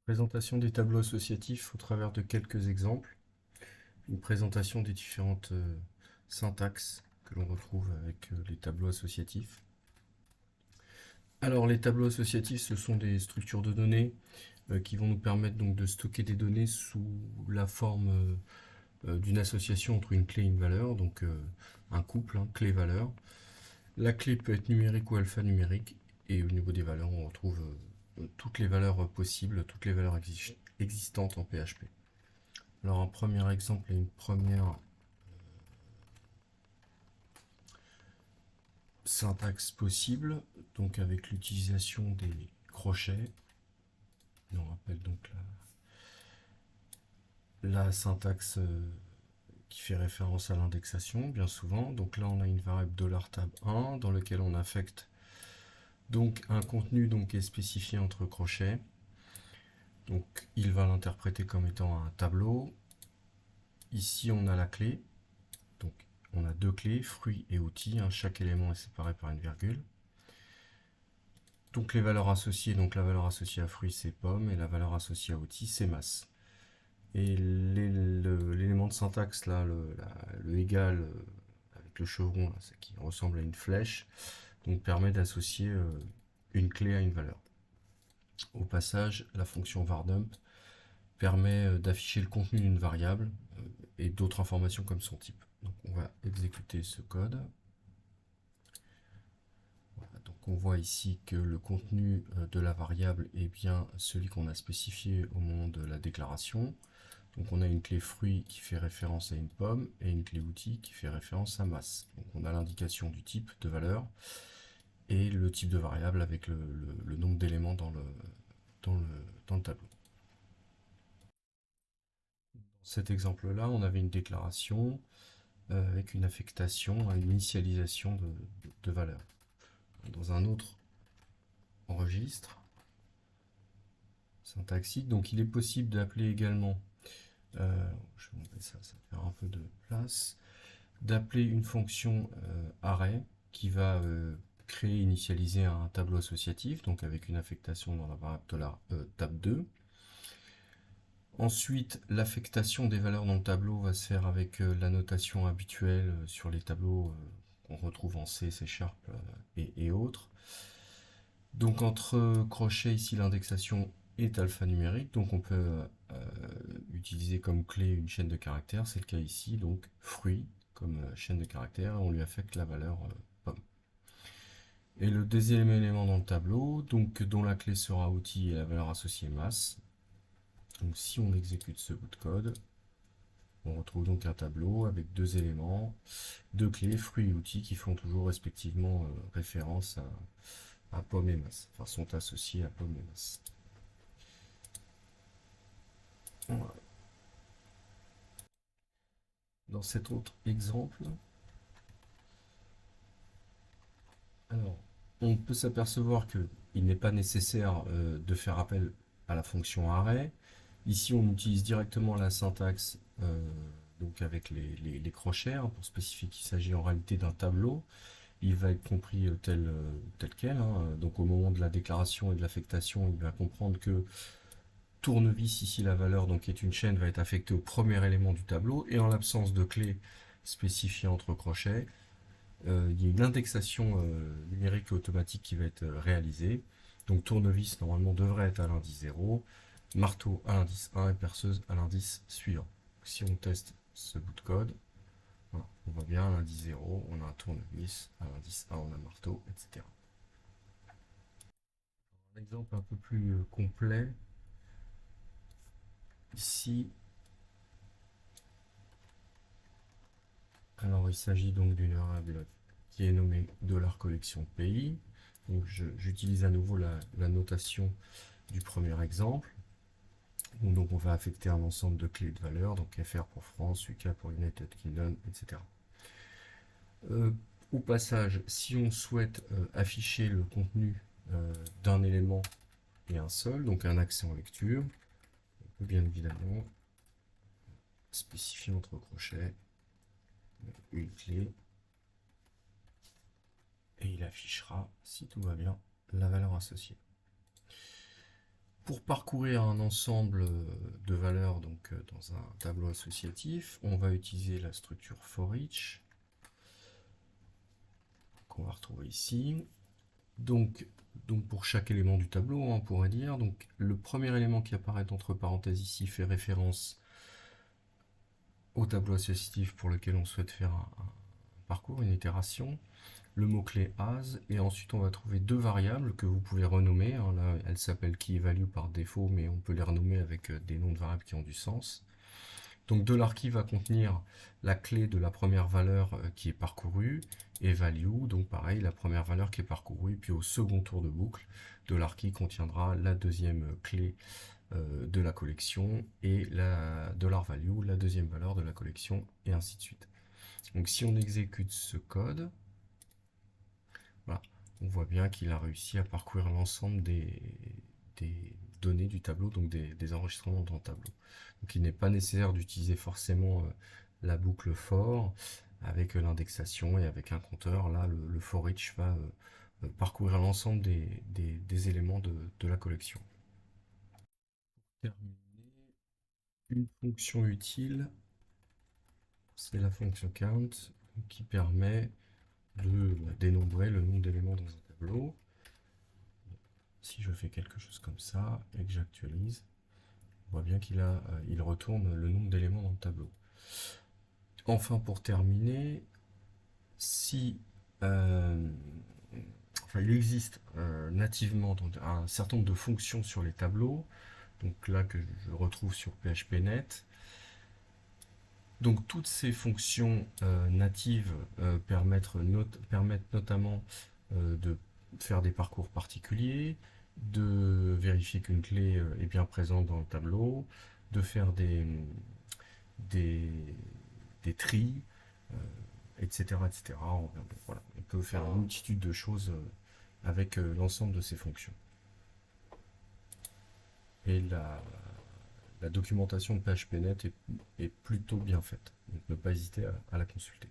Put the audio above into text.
Présentation des tableaux associatifs au travers de quelques exemples. Une présentation des différentes syntaxes que l'on retrouve avec les tableaux associatifs. Alors les tableaux associatifs, ce sont des structures de données qui vont nous permettre donc de stocker des données sous la forme d'une association entre une clé et une valeur, donc un couple, hein, clé-valeur. La clé peut être numérique ou alphanumérique, et au niveau des valeurs, on retrouve toutes les valeurs possibles, toutes les valeurs existantes en PHP. Alors un premier exemple et une première syntaxe possible, donc avec l'utilisation des crochets. On rappelle donc la syntaxe qui fait référence à l'indexation, bien souvent. Donc là, on a une variable $tab1 dans laquelle on affecte donc un contenu donc, qui est spécifié entre crochets. Donc il va l'interpréter comme étant un tableau. Ici, on a la clé. Donc on a deux clés, fruits et outils. Hein. Chaque élément est séparé par une virgule. Donc les valeurs associées, donc la valeur associée à fruits c'est pomme et la valeur associée à outils c'est masse. Et l'élément de syntaxe là, le égal avec le chevron là, qui ressemble à une flèche, donc permet d'associer une clé à une valeur. Au passage, la fonction vardump permet d'afficher le contenu d'une variable et d'autres informations comme son type. Donc on va exécuter ce code. Voilà, donc on voit ici que le contenu de la variable est bien celui qu'on a spécifié au moment de la déclaration. Donc on a une clé fruit qui fait référence à une pomme et une clé outil qui fait référence à masse. Donc on a l'indication du type de valeur et le type de variable avec le nombre d'éléments dans le tableau. Dans cet exemple-là, on avait une déclaration avec une affectation, une initialisation de valeur. Dans un autre registre syntaxique, donc il est possible d'appeler également, je vais montrer ça, ça va faire un peu de place, d'appeler une fonction array qui va créer, initialiser un tableau associatif, donc avec une affectation dans la variable $tab2. Ensuite, l'affectation des valeurs dans le tableau va se faire avec la notation habituelle sur les tableaux qu'on retrouve en C, C# et autres. Donc entre crochets, ici l'indexation est alphanumérique, donc on peut utiliser comme clé une chaîne de caractères, c'est le cas ici, donc fruit comme chaîne de caractères, et on lui affecte la valeur pomme. Et le deuxième élément dans le tableau, donc dont la clé sera outil et la valeur associée masse. Donc si on exécute ce bout de code, on retrouve donc un tableau avec deux éléments, deux clés, fruits et outils qui font toujours respectivement référence à pomme et masse, enfin sont associés à pomme et masse. Voilà. Dans cet autre exemple, alors, on peut s'apercevoir qu'il n'est pas nécessaire de faire appel à la fonction array. Ici, on utilise directement la syntaxe donc avec les crochets hein, pour spécifier qu'il s'agit en réalité d'un tableau. Il va être compris tel quel. Hein. Donc, au moment de la déclaration et de l'affectation, il va comprendre que tournevis, ici la valeur donc est une chaîne, va être affectée au premier élément du tableau. Et en l'absence de clé spécifiée entre crochets, il y a une indexation numérique et automatique qui va être réalisée. Donc tournevis normalement devrait être à l'indice 0, marteau à l'indice 1 et perceuse à l'indice suivant. Si on teste ce bout de code, voilà, on voit bien à l'indice 0, on a un tournevis, à l'indice 1 on a un marteau, etc. Un exemple un peu plus complet, ici, alors il s'agit donc d'une variable qui est nommée $collection pays. Donc j'utilise à nouveau la notation du premier exemple. Donc on va affecter un ensemble de clés de valeur, donc FR pour France, UK pour United Kingdom, etc. Au passage, si on souhaite afficher le contenu d'un élément et un seul, donc un accès en lecture, on peut bien évidemment spécifier entre crochets une clé et il affichera, si tout va bien, la valeur associée. Pour parcourir un ensemble de valeurs dans un tableau associatif, on va utiliser la structure for each qu'on va retrouver ici. Donc, pour chaque élément du tableau, on pourrait dire, donc le premier élément qui apparaît entre parenthèses ici fait référence au tableau associatif pour lequel on souhaite faire un parcours, une itération, le mot-clé as, et ensuite on va trouver deux variables que vous pouvez renommer. Hein, là, elles s'appellent keyValue par défaut, mais on peut les renommer avec des noms de variables qui ont du sens. Donc $key va contenir la clé de la première valeur qui est parcourue, et value, donc pareil, la première valeur qui est parcourue, puis au second tour de boucle, $key contiendra la deuxième clé de la collection, et la $value, la deuxième valeur de la collection, et ainsi de suite. Donc si on exécute ce code, voilà, on voit bien qu'il a réussi à parcourir l'ensemble des données du tableau, donc des enregistrements dans le tableau. Donc il n'est pas nécessaire d'utiliser forcément la boucle for avec l'indexation et avec un compteur. Là, le for each va parcourir l'ensemble des éléments de la collection. Pour terminer, une fonction utile, c'est la fonction count qui permet de dénombrer le nombre d'éléments dans un tableau. Si je fais quelque chose comme ça et que j'actualise, on voit bien il retourne le nombre d'éléments dans le tableau. Enfin, pour terminer, si enfin, il existe nativement donc, un certain nombre de fonctions sur les tableaux, donc là que je retrouve sur PHPNet. Donc toutes ces fonctions natives permettent notamment de faire des parcours particuliers, de vérifier qu'une clé est bien présente dans le tableau, de faire des, des tris, etc., etc. Voilà, on peut faire une multitude de choses avec l'ensemble de ces fonctions. Et la documentation de PHPNet est plutôt bien faite. Donc ne pas hésiter à la consulter.